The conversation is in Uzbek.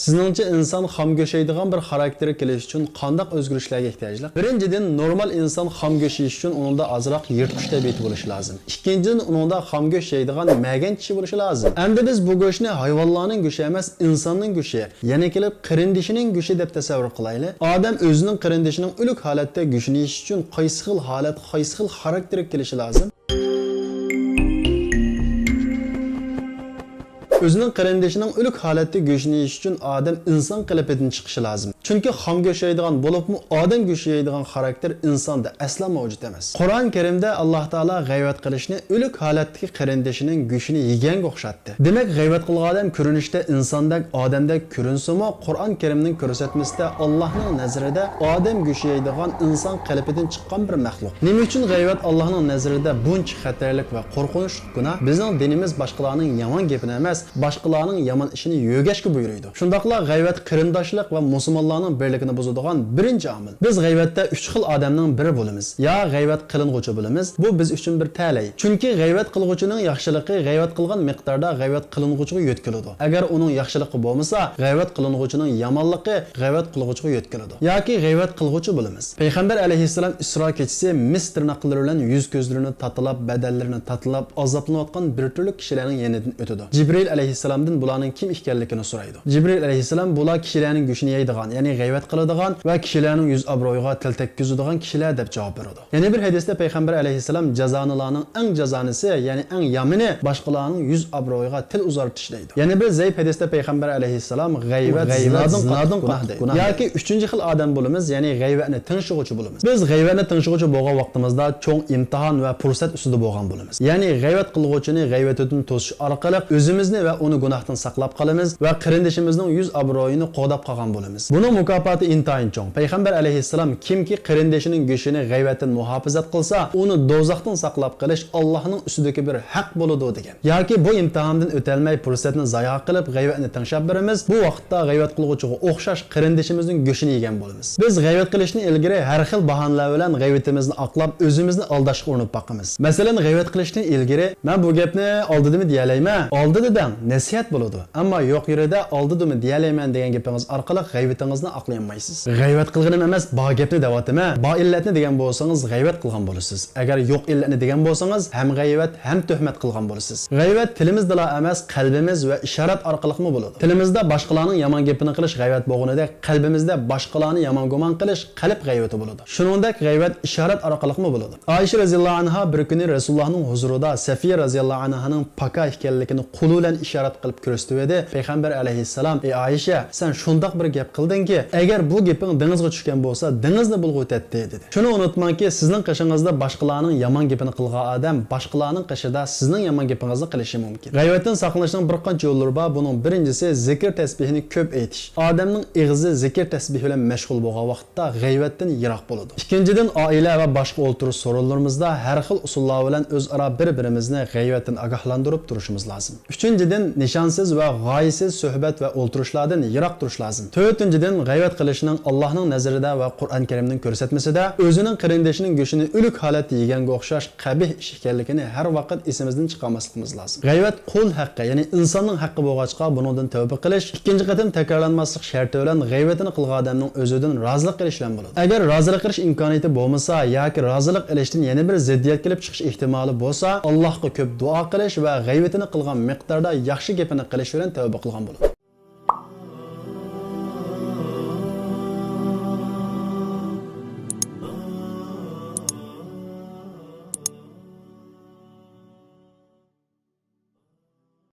Sizningcha inson xom go'shaydigan bir xarakteri kelish uchun qanday o'zgarishlarga ehtiyojli? Birinchidan, normal inson xom go'sh yeyish uchun uningda azroq yirtqich tabiati bo'lishi lozim. Ikkinchidan, uningda xom go'sh yeydigan magan kishi bo'lishi lozim. Endi biz bu go'shni hayvonlarning go'shi emas, insonning go'shi, ya'ni kelib qirindishining go'shi deb tasavvur qilaylik. Odam o'zining qirindishining o'lik holatda go'shini yeyish uchun qaysi xil holat, qaysi xil xarakter kelishi lozim? O'zining qirindishining o'lik holatda go'shini yeyish uchun odam inson qilipidan chiqishi lozim. Chunki xom go'sh yeydigan bo'libmi, odam go'shi yeydigan xarakter insonda aslan mavjud emas. Qur'on Karimda Alloh taolo g'ayvat qilishni o'lik holatdagi qirindishining go'shini yeganga o'xshatdi. Demak, g'ayvat qilgan odam ko'rinishda insondek, odamdek ko'rinsimi, Qur'on Karimning ko'rsatmasida Allohning nazarida odam go'shi yeydigan inson qilipidan chiqqan bir maxluq. Nima uchun g'ayvat Allohning nazarida buncha xatarlik va qo'rqinchli gunoh? Bizning dinimiz boshqalarning yomon gapini emas, boshqalarning yomon ishini yo'gashga buyuruydi. Shundaqla g'ayvat qarindoshlik va musulmonlarning birligini buzadigan birinchi omil. Biz g'ayvatda 3 xil odamning biri bo'lamiz. Ya g'ayvat qiling'uvchi bo'lamiz. Bu biz uchun bir ta'lay. Chunki g'ayvat qilg'uvchining yaxshiligi g'ayvat qilgan miqdorda g'ayvat qiling'uvchiga yetkiladi. Agar uning yaxshiligi bo'lmasa, g'ayvat qiling'uvchining yomonligi g'ayvat qilg'uvchiga yetkiladi. Yoki g'ayvat qilg'uvchi bo'lamiz. Payg'ambar alayhissalom Isro kechasi mis tirnoqlari bilan yuz ko'zlarini tatilab, badallarini tatilab, azoblanayotgan bir turli kishilarning yonidan o'tadi. Jibril alayhissalomdan bularning kim ekanligini so'raydi. Jibril alayhissalom bular kishilarning go'shini yeydigan, ya'ni g'ayvat qiladigan va kishilarning yuz obro'yiga til tekkizadigan kishilar deb javob beradi. Yana bir hadisda payg'ambar alayhissalom jazonilarning eng jazonisi, ya'ni eng yomini boshqalarning yuz obro'yiga til uzartish deydi. Yana bir zaif hadisda payg'ambar alayhissalom g'ayvat zinodin gunoh deydi. Yoki 3-chi xil odam bo'lamiz, ya'ni g'ayvatni tinchig'uvchi bo'lamiz. Biz g'ayvatni tinchig'uvchi bo'lgan vaqtimizda cho'ng imtihon va fursat ustida bo'lgan bo'lamiz. Ya'ni g'ayvat qilg'uvchini g'ayvatidan to'sish orqali o'zimizni va uni gunohdan saqlab qolamiz va qarindishimizning yuz obro'yini qo'dab qolgan bo'lamiz. Buning mukofoti intayin cho'ng. Payg'ambar alayhissalom kimki qarindishining go'shini g'ayvatdan muhofazat qilsa, uni do'zaxdan saqlab qolish Allohning ustidagi bir haq bo'ladi degan. Yoki bu imtihondan o'tolmay fursatni zayo qilib g'ayvatni tinglab beramiz, bu vaqtda g'ayvat qilguvchiga o'xshash qarindishimizning go'shini yegan bo'lamiz. Biz g'ayvat qilishni ilgari har xil bahonalar bilan g'ayvatimizni aqlab, o'zimizni aldashga urinib boqamiz. Masalan, g'ayvat qilishni ilgari men bu gapni oldidimi deya olayman? Oldi dedim, nasihat bo'ladi. Ammo yo'q yerida oldidimi deya olayman degan gapingiz orqali g'ayvatingizni aqlayolmaysiz. G'ayvat qilganim emas, bu gapni da'vatimi, bu illatni degan bo'lsangiz g'ayvat qilgan bo'lasiz. Agar yo'q illatni degan bo'lsangiz ham g'ayvat, ham tuhmat qilgan bo'lasiz. G'ayvat tilimizda emas, qalbimiz va ishorat orqali bo'ladi. Tilimizda boshqalarning yomon gapini qilish g'ayvat bo'lganidek, qalbimizda boshqalarni yomon gumon qilish qalb g'ayvati bo'ladi. Shuningdek, g'ayvat ishorat orqali bo'ladi. Oysha roziyallohu anha bir kuni Rasulullohning huzurida Safiya roziyallohu anhaning paka ekanligini qo'li bilan ishorat qilib ko'rsatdi edi. Payg'ambar alayhissalom: "Ey Oysha, sen shundoq bir gap qildingki, agar bu gaping dengizga tushgan bo'lsa, dengizni bulg'aytatdi" dedi. Shuni unutmangki, sizning qishingizda boshqalarning yomon gapini qilgan odam boshqalarning qishida sizning yomon gapingizni qilishi mumkin. G'ayvatdan saqlanishning bir qancha yo'llari bor. Buning birinchisi zikr tasbihini ko'p aytish. Odamning og'zi zikr tasbihi bilan mashg'ul bo'lgan vaqtda g'ayvatdan yiroq bo'ladi. Ikkinchidan, oila va boshqa o'ltirish so'rovlarimizda har xil usullar bilan o'zaro bir-birimizni g'ayvatdan ogohlantirib turishimiz lozim. Uchinchidan, nishonsiz va g'oyasiz suhbat va o'ltirishlardan yiroq turish lozim. To'rtinchidan, g'ayvat qilishning Allohning nazarida va Qur'on Karimning ko'rsatmasida o'zining qarindishining go'shini o'lik holatda yeganga o'xshash qabih ish ekanligini har vaqt esimizdan chiqarmasligimiz lozim. G'ayvat qul haqqi, ya'ni insonning haqqi bo'lg'achqa bundan tavba qilish, ikkinchi qatim takrorlanmaslik sharti bilan g'ayvatini qilgan odamning o'zidan rozilik qilish bilan bo'ladi. Agar rozilik qilish imkoniyati bo'lmasa yoki rozilik qilishdan yana bir ziddiyat kelib chiqish ehtimoli bo'lsa, Allohga ko'p duo qilish va g'ayvatini qilgan miqdorda yaxshi gapini qilish bilan tavba qilgan bo'ladi.